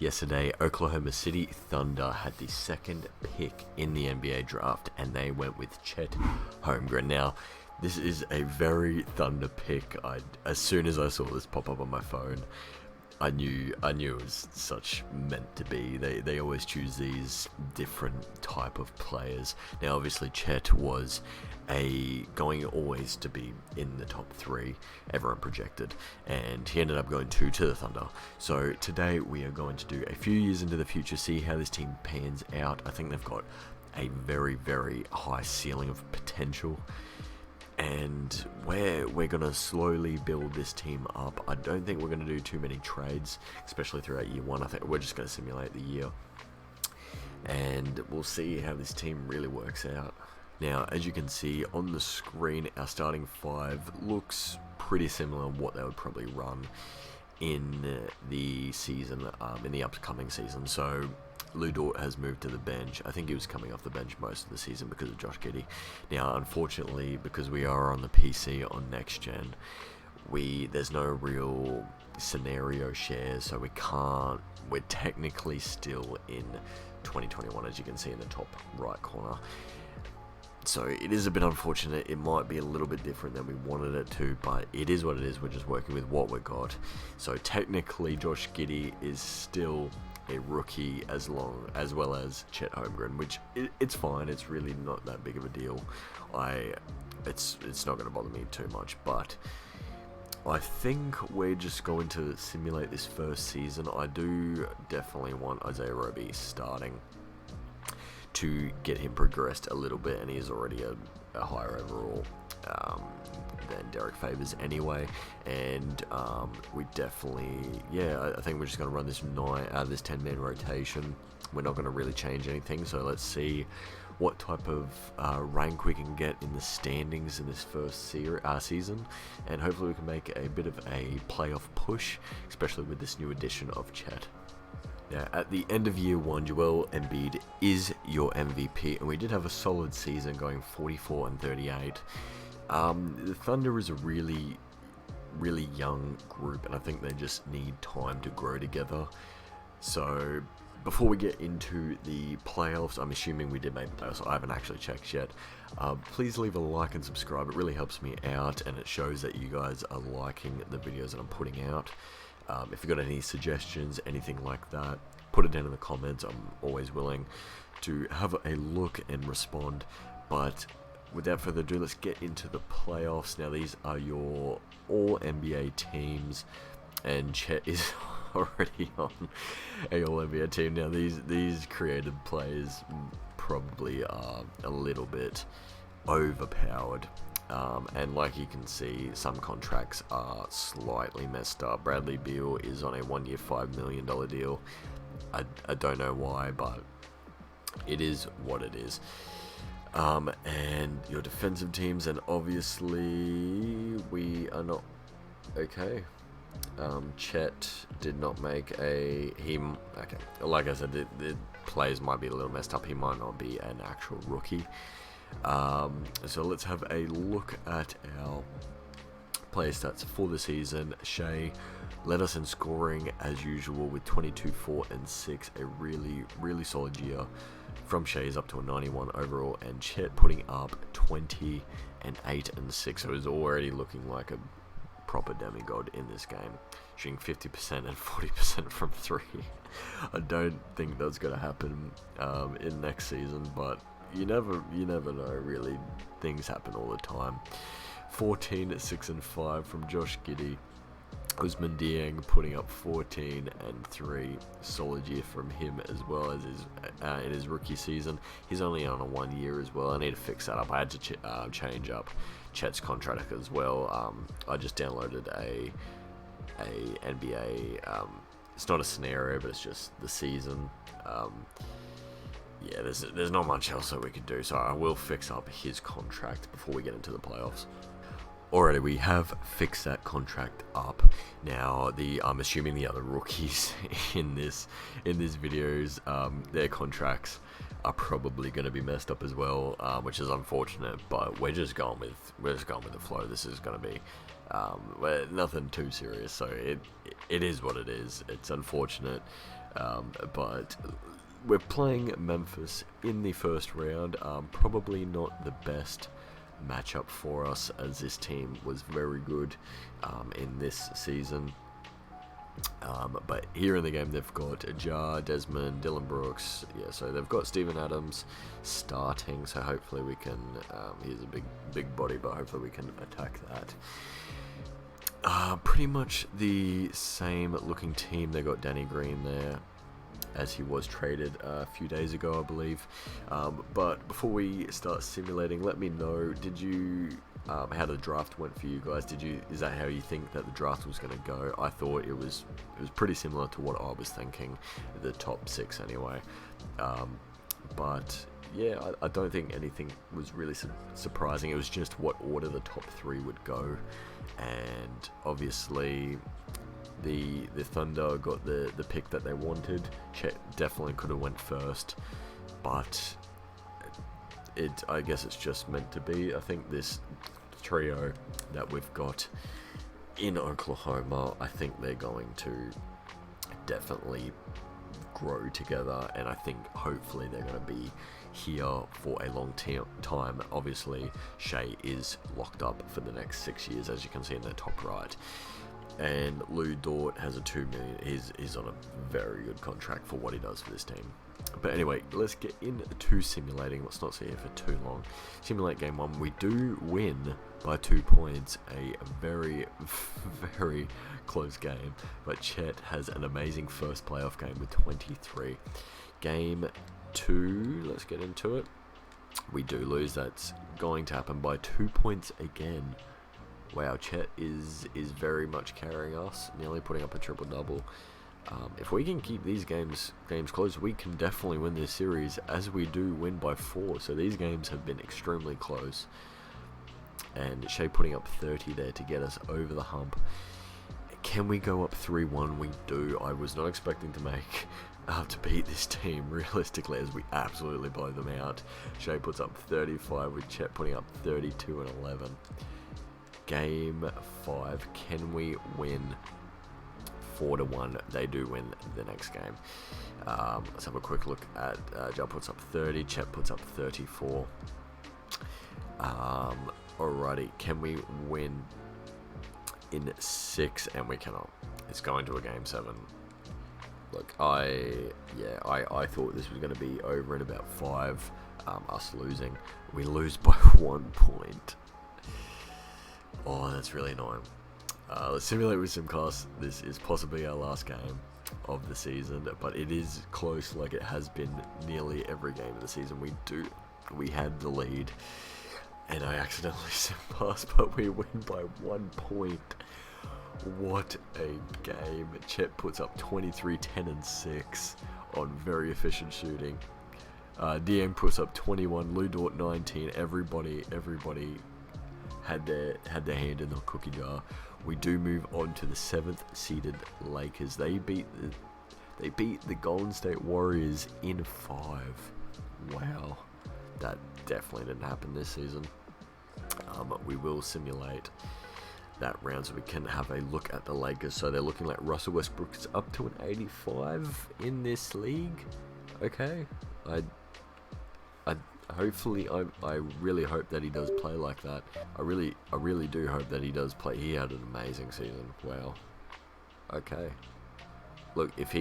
Yesterday, Oklahoma City Thunder had the second pick in the NBA draft, and they went with Chet Holmgren. Now, this is a very Thunder pick. As soon as I saw this pop up on my phone, I knew it was such meant to be. They always choose these different type of players. Now, obviously, Chet was going always to be in the top 3, everyone projected, and he ended up going 2 to the Thunder. So today we are going to do a few years into the future, see how this team pans out. I think they've got a very, very high ceiling of potential, and we're going to slowly build this team up. I don't think we're going to do too many trades, especially throughout year 1. I think we're just going to simulate the year, and we'll see how this team really works out. Now, as you can see on the screen, our starting 5 looks pretty similar to what they would probably run in the season, in the upcoming season. So Lou Dort has moved to the bench. I think he was coming off the bench most of the season because of Josh Giddey. Now, unfortunately, because we are on the PC on next gen, there's no real scenario shares, so we're technically still in 2021, as you can see in the top right corner. So it is a bit unfortunate. It might be a little bit different than we wanted it to, but it is what it is. We're just working with what we got. So technically, Josh Giddey is still a rookie as well as Chet Holmgren, which it's fine. It's really not that big of a deal. It's not going to bother me too much, but I think we're just going to simulate this first season. I do definitely want Isaiah Roby starting to get him progressed a little bit, and he's already a higher overall than Derek Favors anyway. And we definitely, I think we're just going to run this 10-man rotation. We're not going to really change anything, so let's see what type of rank we can get in the standings in this first season, and hopefully we can make a bit of a playoff push, especially with this new addition of Chet. Now, at the end of year 1, Joel Embiid is your MVP, and we did have a solid season going 44 and 38. The Thunder is a really, really young group, and I think they just need time to grow together. So before we get into the playoffs, I'm assuming we did make the playoffs, so I haven't actually checked yet. Please leave a like and subscribe. It really helps me out, and it shows that you guys are liking the videos that I'm putting out. If you've got any suggestions, anything like that, put it down in the comments. I'm always willing to have a look and respond. But without further ado, let's get into the playoffs. Now, these are your all-NBA teams, and Chet is already on a all-NBA team. Now, these created players probably are a little bit overpowered. And like you can see, some contracts are slightly messed up. Bradley Beal is on a 1-year, $5 million deal. I don't know why, but it is what it is. And your defensive teams, and obviously we are not okay. Chet did not make okay. Like I said, the players might be a little messed up. He might not be an actual rookie. So let's have a look at our player stats for the season. Shea led us in scoring as usual with 22, 4, and 6. A really, really solid year from Shea's, up to a 91 overall, and Chet putting up 20 and 8 and 6. So he's already looking like a proper demigod in this game, shooting 50% and 40% from 3. I don't think that's going to happen in next season, but you never know, really. Things happen all the time. 14, 6, and 5 from Josh Giddey. Usman Dieng putting up 14 and 3. Solid year from him as well as in his rookie season. He's only on a 1 year as well. I need to fix that up. I had to change up Chet's contract as well. I just downloaded a NBA. It's not a scenario, but it's just the season. Yeah, there's not much else that we could do, so I will fix up his contract before we get into the playoffs. Alrighty, we have fixed that contract up. Now, I'm assuming the other rookies in this videos, their contracts are probably going to be messed up as well, which is unfortunate. But we're just going with the flow. This is going to be nothing too serious. So it is what it is. It's unfortunate. But we're playing Memphis in the first round. Probably not the best matchup for us, as this team was very good in this season. But here in the game, they've got Jar, Desmond, Dylan Brooks. Yeah, so they've got Steven Adams starting. So hopefully we can. He's a big body, but hopefully we can attack that. Pretty much the same looking team. They got Danny Green there, as he was traded a few days ago, I believe. But before we start simulating, let me know, did you how the draft went for you guys? Is that how you think that the draft was going to go? I thought it was pretty similar to what I was thinking, the top 6 anyway. But yeah, I don't think anything was really surprising. It was just what order the top 3 would go, and obviously the Thunder got the pick that they wanted. Chet definitely could have went first, but I guess it's just meant to be. I think this trio that we've got in Oklahoma, I think they're going to definitely grow together, and I think hopefully they're going to be here for a long time. Obviously, Shea is locked up for the next 6 years, as you can see in the top right. And Lou Dort has a $2 million. He's on a very good contract for what he does for this team. But anyway, let's get into simulating. Let's not sit here for too long. Simulate game 1. We do win by 2 points. A very, very close game. But Chet has an amazing first playoff game with 23. Game 2, let's get into it. We do lose. That's going to happen by 2 points again. Wow, Chet is very much carrying us, nearly putting up a triple-double. If we can keep these games close, we can definitely win this series, as we do win by 4. So these games have been extremely close. And Shea putting up 30 there to get us over the hump. Can we go up 3-1? We do. I was not expecting to beat this team realistically, as we absolutely blow them out. Shea puts up 35 with Chet putting up 32 and 11. Game 5, can we win 4-1? They do win the next game. Let's have a quick look at Jar puts up 30, Chet puts up 34. Alrighty, can we win in 6? And we cannot. It's going to a game 7. Look, I thought this was going to be over in about 5. Us losing, we lose by 1 point. Oh, that's really annoying. Let's simulate with SimCast. This is possibly our last game of the season, but it is close, like it has been nearly every game of the season. We had the lead, and I accidentally SimCast, but we win by 1 point. What a game. Chet puts up 23, 10, and 6 on very efficient shooting. Dieng puts up 21, Lou Dort 19. Everybody had their hand in the cookie jar. We do move on to the 7th seeded Lakers. They beat the Golden State Warriors in 5. Wow, that definitely didn't happen this season. We will simulate that round so we can have a look at the Lakers. So they're looking like Russell Westbrook's up to an 85 in this league. Okay, hopefully, I really hope that he does play like that. I really do hope that he does play. He had an amazing season. Wow. Okay. Look, if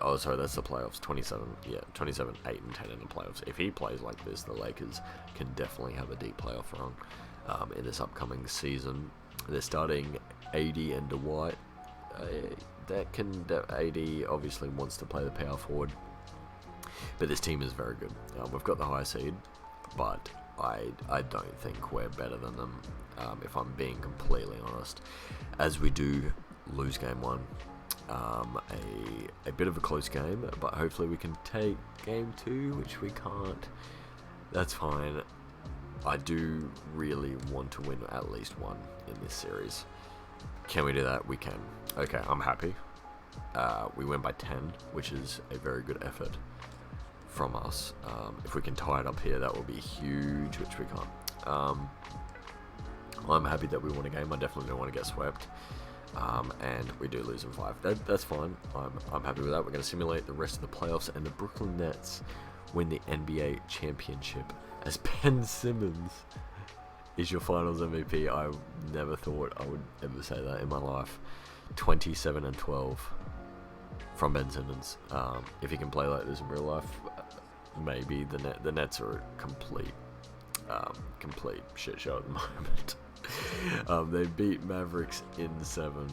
oh, sorry, that's the playoffs. 27, 8 and 10 in the playoffs. If he plays like this, the Lakers can definitely have a deep playoff run in this upcoming season. They're starting AD and Dwight. AD obviously wants to play the power forward. But this team is very good. We've got the high seed, but I don't think we're better than them, if I'm being completely honest. As we do lose game 1, a bit of a close game, but hopefully we can take game 2, which we can't. That's fine. I do really want to win at least 1 in this series. Can we do that? We can. Okay, I'm happy. We win by 10, which is a very good effort from us. If we can tie it up here, that will be huge, which we can't. I'm happy that we won a game. I definitely don't want to get swept. and we do lose in 5. That's fine. I'm happy with that. We're going to simulate the rest of the playoffs, and the Brooklyn Nets win the NBA championship as Ben Simmons is your Finals MVP. I never thought I would ever say that in my life. 27-12 from Ben Simmons. If he can play like this in real life, maybe the Nets are a complete shit show at the moment. They beat Mavericks in 7.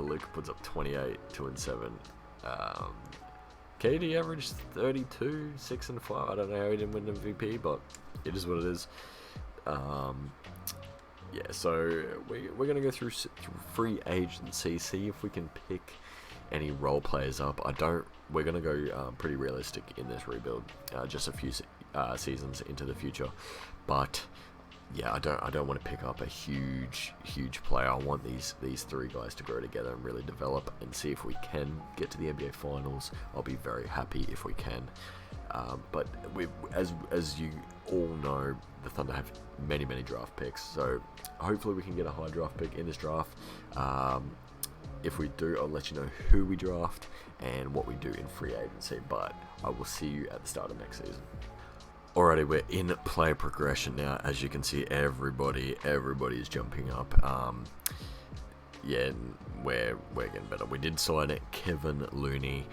Luka puts up 28, 2 and 7. KD averaged 32, 6 and 5. I don't know how he didn't win MVP, but it is what it is. Yeah, so we're gonna go through free agency, see if we can pick any role players up. We're gonna go pretty realistic in this rebuild, just a few seasons into the future. But yeah, I don't want to pick up a huge player. I want these 3 guys to grow together and really develop, and see if we can get to the NBA Finals. I'll be very happy if we can. But as you all know, the Thunder have many draft picks, so hopefully we can get a high draft pick in this draft. If we do, I'll let you know who we draft and what we do in free agency, but I will see you at the start of next season. Alrighty, we're in player progression now. As you can see, everybody is jumping up. Yeah, we're getting better. We did sign Kevin Looney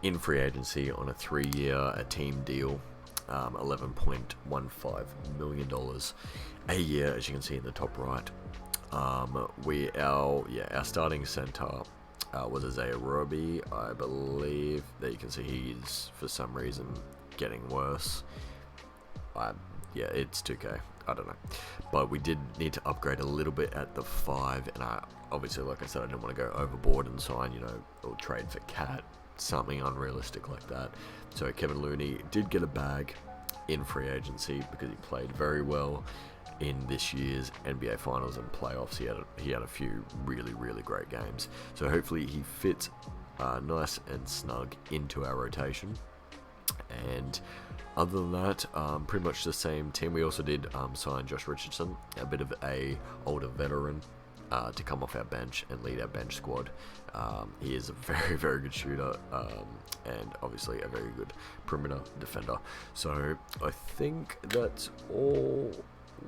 in free agency on a 3-year team deal, $11.15 million a year, as you can see in the top right. Our starting center was Isaiah Roby. I believe that you can see he's for some reason getting worse. Yeah, it's 2K. I don't know, but we did need to upgrade a little bit at the 5, and obviously, like I said, I didn't want to go overboard and sign, or trade for Cat, something unrealistic like that. So Kevin Looney did get a bag in free agency because he played very well in this year's NBA Finals and playoffs. He had a few really great games. So hopefully he fits nice and snug into our rotation. And other than that, pretty much the same team. We also did sign Josh Richardson, a bit of a older veteran, to come off our bench and lead our bench squad. He is a very good shooter, and obviously a very good perimeter defender. So I think that's all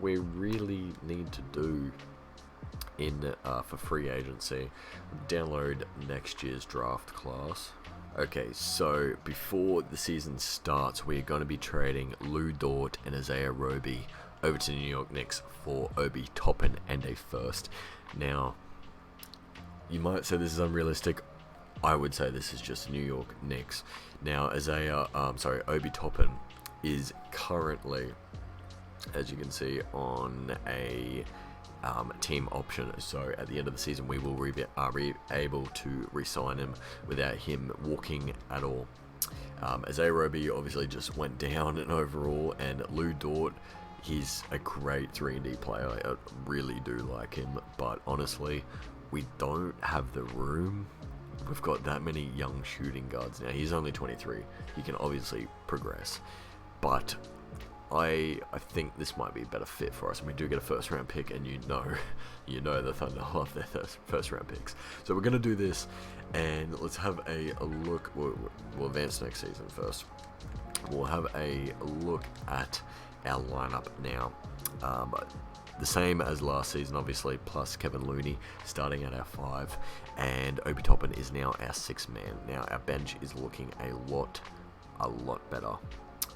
we really need to do for free agency. Download next year's draft class. Okay, so before the season starts, we're going to be trading Lou Dort and Isaiah Roby over to the New York Knicks for Obi Toppin and a first. Now, you might say this is unrealistic. I would say this is just New York Knicks. Now, Obi Toppin is currently, as you can see, on a team option, so at the end of the season we will be able to re-sign him without him walking at all. Isaiah Roby obviously just went down in overall, and Lou Dort, he's a great 3-and-D player. I really do like him, but honestly, we don't have the room. We've got that many young shooting guards now. He's only 23. He can obviously progress, but I think this might be a better fit for us, and we do get a first round pick, and you know the Thunder love their first round picks. So we're going to do this, and let's have a look. We'll advance next season first. We'll have a look at our lineup now. The same as last season, obviously, plus Kevin Looney starting at our 5, and Obi Toppin is now our 6th man. Now our bench is looking a lot better.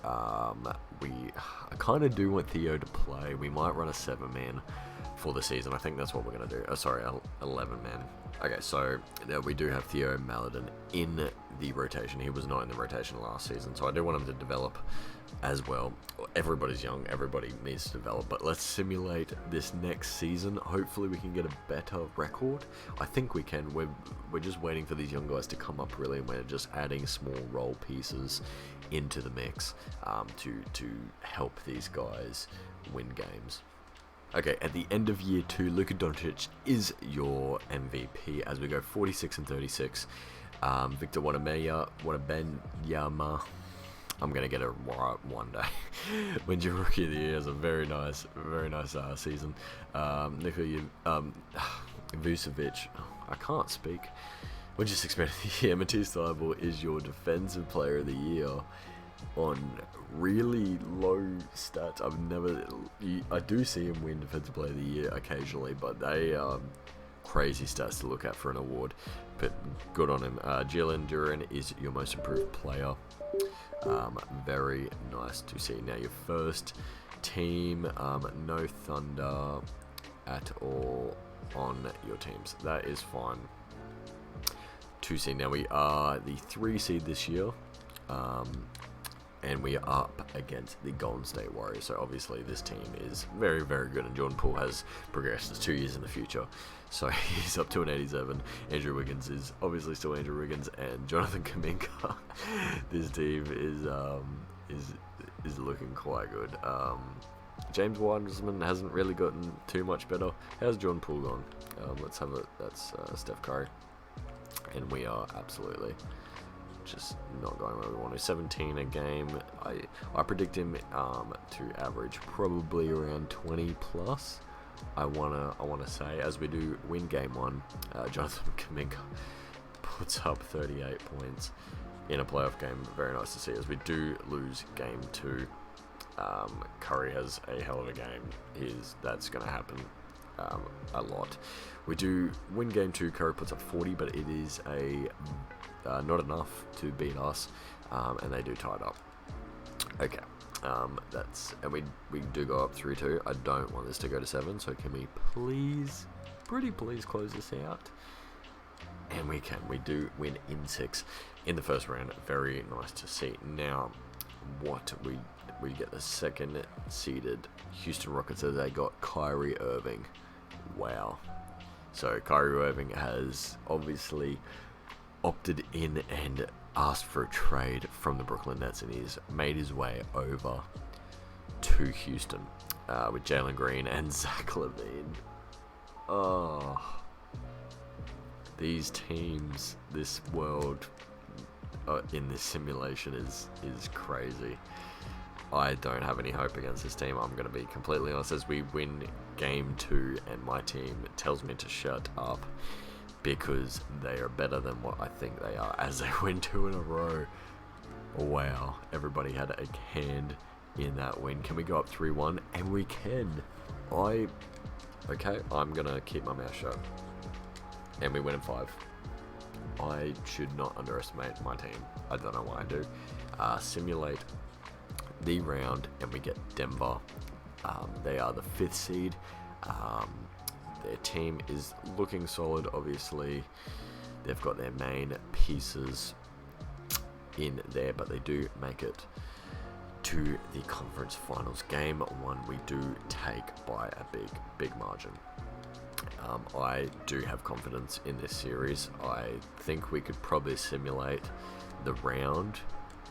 I kind of do want Theo to play. We might run a 7-man for the season. I think that's what we're going to do. 11-man. Okay, so now we do have Theo Maledon in the rotation. He was not in the rotation last season, so I do want him to develop as well. Everybody's young. Everybody needs to develop, but let's simulate this next season. Hopefully we can get a better record. I think we can. We're just waiting for these young guys to come up, really, and we're just adding small role pieces into the mix to help these guys win games. Okay, at the end of year 2, Luka Doncic is your MVP as we go 46 and 36. Victor Wembanyama, I'm gonna get it right one day. Wins your Rookie of the Year. Is a very nice season. Nikola Vucevic, I can't speak. We just expanded the year. Matisse Thybulle is your defensive player of the year on really low stats. I do see him win defensive player of the year occasionally, but they are crazy stats to look at for an award. But good on him. Jalen Duren is your most improved player. Very nice to see. Now your first team, no Thunder at all on your teams. That is fine. 2 seed. Now we are the 3 seed this year, and we are up against the Golden State Warriors. So obviously this team is very, very good, and Jordan Poole has progressed. It's 2 years in the future, so he's up to an 87. Andrew Wiggins is obviously still Andrew Wiggins, and Jonathan Kuminga. This team is looking quite good. James Wiseman hasn't really gotten too much better. How's Jordan Poole gone? Let's have it. That's Steph Curry. And we are absolutely just not going where we want to. 17 a game. I predict him to average probably around 20 plus. I wanna say, as we do win game 1, Jonathan Kuminga puts up 38 points in a playoff game. Very nice to see. As we do lose game 2, Curry has a hell of a game. That's going to happen a lot. We do win game 2. Curry puts up 40, but it is not enough to beat us, and they do tie it up. Okay, and we do go up 3-2. I don't want this to go to 7, so can we please close this out? And we can. We do win in 6 in the first round. Very nice to see. Now, what we get the 2nd seeded Houston Rockets, as they got Kyrie Irving. Wow. So Kyrie Irving has obviously opted in and asked for a trade from the Brooklyn Nets, and he's made his way over to Houston with Jalen Green and Zach LaVine. Oh, these teams, this world in this simulation is crazy. I don't have any hope against this team. I'm going to be completely honest. As we win game 2 and my team tells me to shut up because they are better than what I think they are, as they win 2 in a row. Wow, everybody had a hand in that win. Can we go up 3-1? And we can. Okay, I'm going to keep my mouth shut. And we win in 5. I should not underestimate my team. I don't know why I do. Simulate the round, and we get Denver. They are the 5th seed. Their team is looking solid. Obviously, they've got their main pieces in there, but they do make it to the conference finals. Game 1 we do take by a big margin. I do have confidence in this series. I think we could probably simulate the round,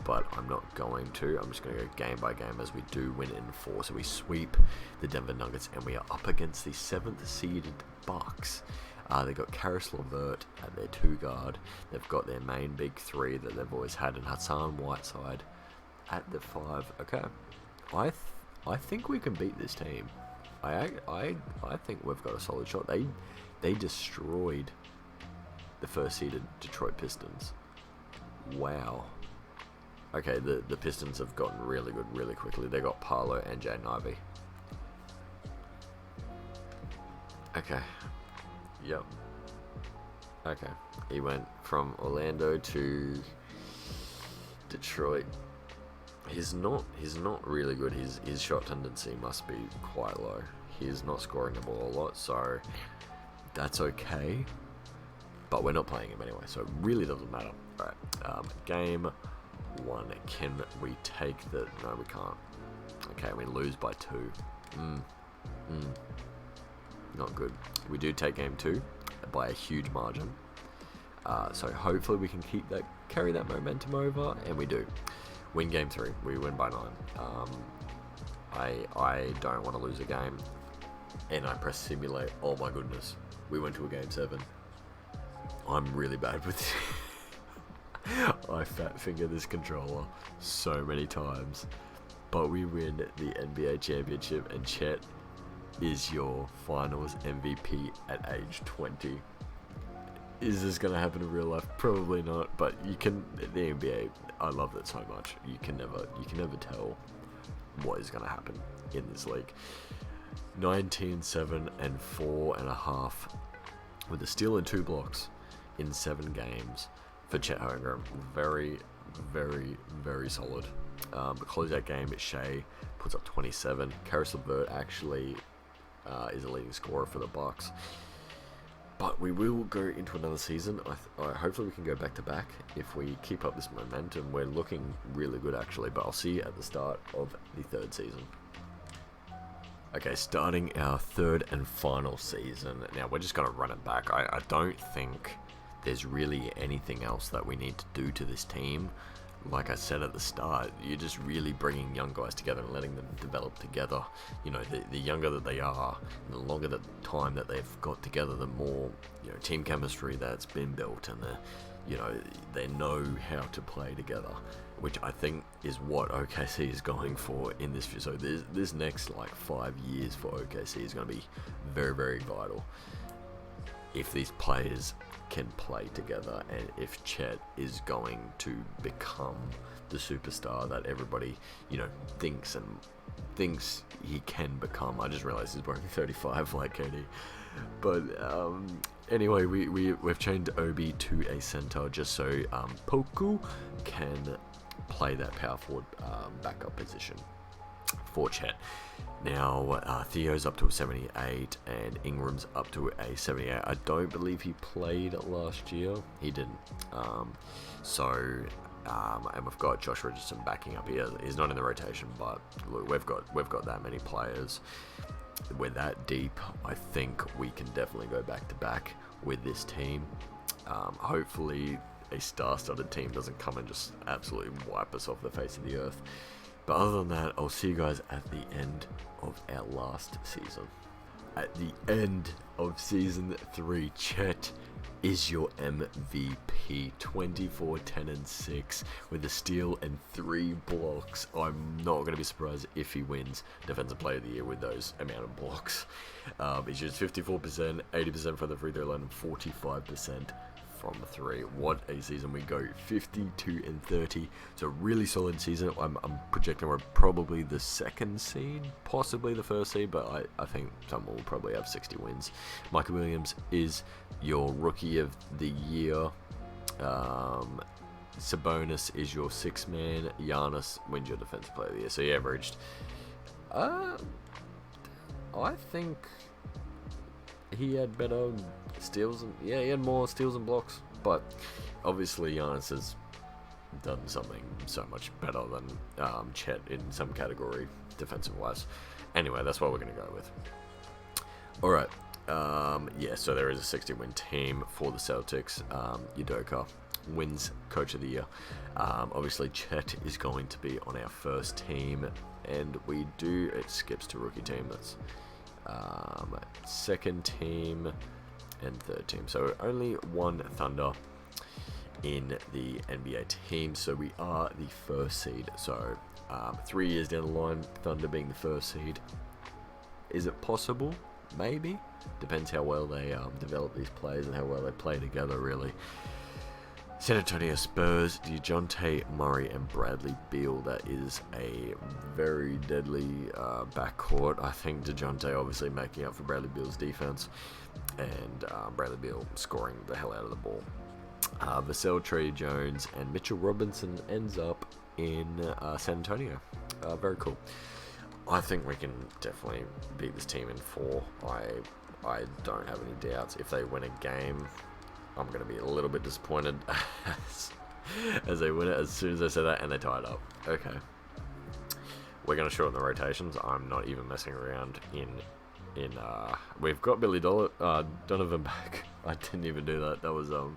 but I'm not going to. I'm just going to go game by game, as we do win in 4. So we sweep the Denver Nuggets, and we are up against the 7th seeded Bucks. They've got Karis LeVert at their 2 guard. They've got their main big 3 that they've always had, and Hassan Whiteside at the 5. Okay, I think we can beat this team. I think we've got a solid shot. They destroyed the 1st seeded Detroit Pistons. Wow. Okay, the Pistons have gotten really good really quickly. They got Paolo and Jaden Ivey. Okay. Yep. Okay. He went from Orlando to Detroit. He's not really good. His shot tendency must be quite low. He is not scoring the ball a lot, so that's okay. But we're not playing him anyway, so it really doesn't matter. Alright, game 1. Can we take the... No, we can't. Okay, we lose by 2. Not good. We do take game 2 by a huge margin. So hopefully we can carry that momentum over, and we do. Win game 3. We win by 9. I don't want to lose a game. And I press simulate. Oh my goodness. We went to a game 7. I'm really bad with I fat finger this controller so many times. But we win the NBA championship, and Chet is your finals MVP at age 20. Is this going to happen in real life? Probably not, but you can, the NBA, I love that so much. You can never tell what is going to happen in this league. 19, 7, and 4.5 with a steal and 2 blocks in 7 games for Chet Holmgren. Very, very, very solid. Close that game, Shea puts up 27. Karis LeVert actually is a leading scorer for the Bucks. But we will go into another season. Hopefully we can go back to back if we keep up this momentum. We're looking really good actually, but I'll see you at the start of the 3rd season. Okay, starting our 3rd and final season. Now we're just going to run it back. I don't think there's really anything else that we need to do to this team. Like I said at the start, you're just really bringing young guys together and letting them develop together. You know, the younger that they are, the longer the time that they've got together, the more, you know, team chemistry that's been built, and they know how to play together, which I think is what OKC is going for in this. So this next 5 years for OKC is going to be very, very vital if these players can play together, and if Chet is going to become the superstar that everybody, thinks he can become. I just realized he's wearing 35 like KD. But anyway, we've changed Obi to a center just so Poku can play that power forward backup position for Chet. Now, Theo's up to a 78, and Ingram's up to a 78. I don't believe he played last year. He didn't. And we've got Josh Richardson backing up here. He's not in the rotation, but look, we've got that many players. We're that deep. I think we can definitely go back to back with this team. Hopefully, a star-studded team doesn't come and just absolutely wipe us off the face of the earth. But other than that, I'll see you guys at the end of our last season. At the end of season 3, Chet is your MVP. 24, 10, and 6 with a steal and 3 blocks. I'm not going to be surprised if he wins Defensive Player of the Year with those amount of blocks. He shoots 54%, 80% from the free throw line, and 45% from 3. What a season. We go 52 and 30. It's a really solid season. I'm projecting we're probably the 2nd seed, possibly the 1st seed, but I think someone will probably have 60 wins. Michael Williams is your Rookie of the Year. Sabonis is your 6th man. Giannis wins your Defensive Player of the Year. So he averaged I think he had better steals, and he had more steals and blocks, but obviously Giannis has done something so much better than Chet in some category defensive wise. Anyway, that's what we're going to go with. Alright, so there is a 60-win team for the Celtics. Udoka wins Coach of the Year. Obviously Chet is going to be on our 1st team, and it skips to rookie team. That's 2nd team and 3rd team. So only 1 Thunder in the NBA team. So we are the 1st seed. So 3 years down the line, Thunder being the 1st seed. Is it possible? Maybe. Depends how well they develop these players and how well they play together, really. San Antonio Spurs, DeJounte Murray and Bradley Beal. That is a very deadly backcourt. I think DeJounte obviously making up for Bradley Beal's defense, and Bradley Beal scoring the hell out of the ball. Vassell, Trey Jones, and Mitchell Robinson ends up in San Antonio. Very cool. I think we can definitely beat this team in 4. I don't have any doubts. If they win a game, I'm going to be a little bit disappointed as they win it as soon as I say that, and they tie it up. Okay. We're going to shorten the rotations. I'm not even messing around we've got Billy Donovan back. I didn't even do that. That was a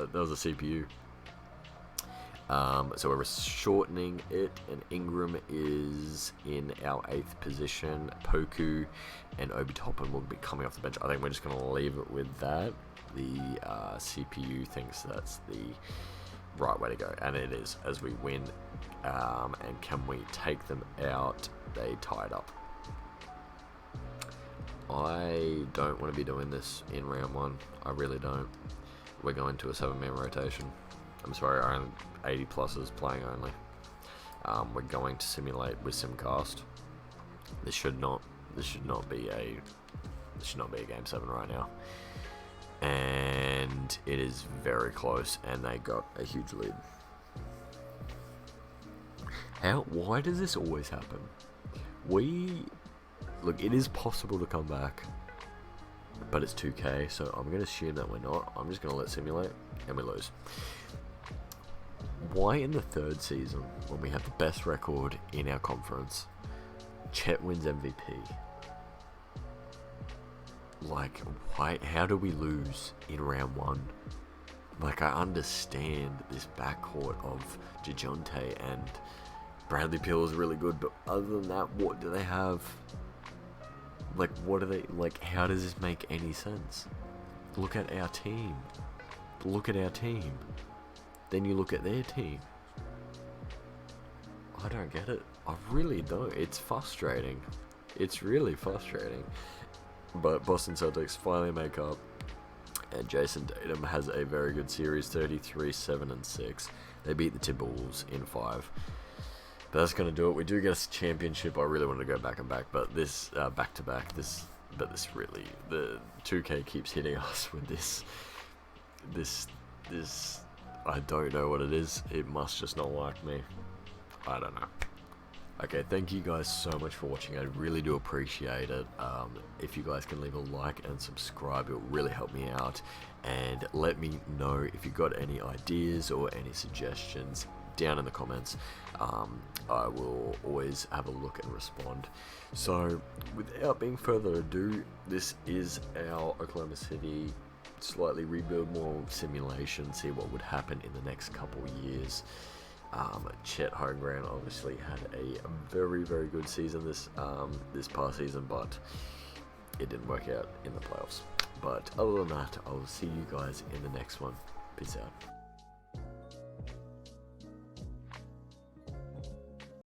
CPU. So we're shortening it, and Ingram is in our 8th position. Poku and Obi Toppin will be coming off the bench. I think we're just going to leave it with that. The CPU thinks that's the right way to go, and it is, as we win. And can we take them out? They tied up. I don't want to be doing this in round 1. I really don't. We're going to a 7-man rotation. I'm sorry, our 80 pluses playing only. We're going to simulate with Simcast. This should not be a game 7 right now. And it is very close, and they got a huge lead. Why does this always happen? Look, it is possible to come back, but it's 2K, so I'm going to assume that we're not. I'm just going to let simulate, and we lose. Why in the 3rd season, when we have the best record in our conference, Chet wins MVP? Like, why? How do we lose in round 1? Like, I understand this backcourt of DeJounte and Bradley Beal is really good, but other than that, what do they have? Like, what are they, like, how does this make any sense? Look at our team. Look at our team. Then you look at their team. I don't get it. I really don't. It's frustrating. It's really frustrating. But Boston Celtics finally make up. And Jason Tatum has a very good series, 33, 7, and 6. They beat the Timberwolves in 5. But that's going to do it. We do get a championship. I really wanted to go back and back, but this back to back. This really, the 2K keeps hitting us with this. I don't know what it is. It must just not like me. I don't know. Okay, thank you guys so much for watching. I really do appreciate it. If you guys can leave a like and subscribe, it will really help me out. And let me know if you got any ideas or any suggestions down in the comments. I will always have a look and respond. So without being further ado, this is our Oklahoma City slightly rebuild, more simulation, see what would happen in the next couple years. Chet Holmgren obviously had a very, very good season this past season, but it didn't work out in the playoffs. But other than that, I will see you guys in the next one. Peace out.